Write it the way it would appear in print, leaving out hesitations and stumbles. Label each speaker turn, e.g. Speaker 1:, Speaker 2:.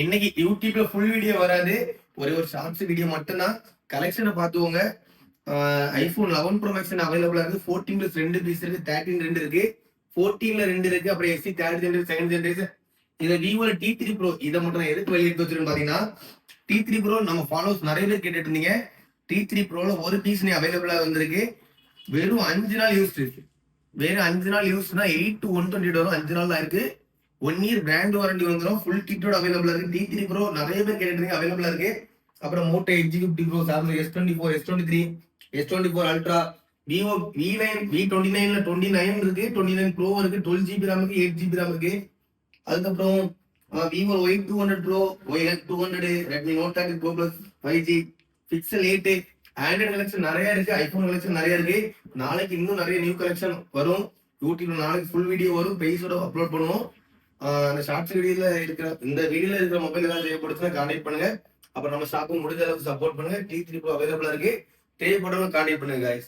Speaker 1: இன்னைக்கு யூடியூப்ல full video வராது, ஒரே ஒரு ஷார்ட்ஸ் வீடியோ மட்டும்தான். கலெக்ஷனை பார்த்துக்கோங்க. ஐபோன் 11 ப்ரோ மேக்ஸ் அவைலபிளா இருக்கு. 14 பிளஸ் 2 பீஸ் இருக்கு, 13 2 இருக்கு, 14ல 2 இருக்கு, அப்புறம் SC third generation second generation. இதை விவோல T3 ப்ரோ இதை மட்டும் நான் எதுக்கு வெளியிட்டு வச்சிருக்கேன் பாத்தீங்கன்னா, T3 ப்ரோ நம்ம ஃபாலோவர்ஸ் நிறைய பேர் கேட்டுட்டு இருந்தீங்க. T3 ப்ரோல ஒரு பீஸ் அவைலபிளா வந்திருக்கு. வெறும் 5 நாள் யூஸ் இருக்கு. வெறும் 5 நாள் யூஸ்னா 8 to 120 வரும். 5 நாள் தான் இருக்கு. 1 year பிராண்ட் வாரண்டி வந்துடும். ஃபுல் கிட்டோட அவைலபிளா இருக்கு. T3 ப்ரோ நிறைய பேர் கேட்டுருக்கீங்க, அவைலபிளா இருக்கு. அப்புறம் Moto Edge50 pro, Samsung S24, S23, S24 ultra, Vivo V9, V29ல 29 இருக்கு, 29 ப்ரோ இருக்கு, 12GB RAM இருக்கு, 8GB RAM இருக்கு. அதுக்கப்புறம் Vivo Y200 pro, Y200, Redmi note 30 pro plus 5G, Pixel 8, Android collection நிறைய இருக்கு, ஐபோன் கலெக்ஷன் நிறைய இருக்கு. நாளைக்கு இன்னும் நிறைய நியூ கலெக்ஷன் வரும். யூடியூப்ல நாளைக்கு ஃபுல் வீடியோ வரும், பேஸோட அப்லோட் பண்ணுவோம். அந்த ஷார்ட்ஸ் வீடியோல இருக்கிற இந்த வீடியோல இருக்கிற மொபைல் ஏதாவது தேவைப்படுச்சுன்னா கான்டாக்ட் பண்ணுங்க. அப்புறம் நம்ம ஷாப்பும் முடிஞ்ச அளவுக்கு சப்போர்ட் பண்ணுங்க. T3 ப்ரோ அவைலபிளா இருக்கு, தேவைப்படுறவங்க கான்டாக்ட் பண்ணுங்க guys.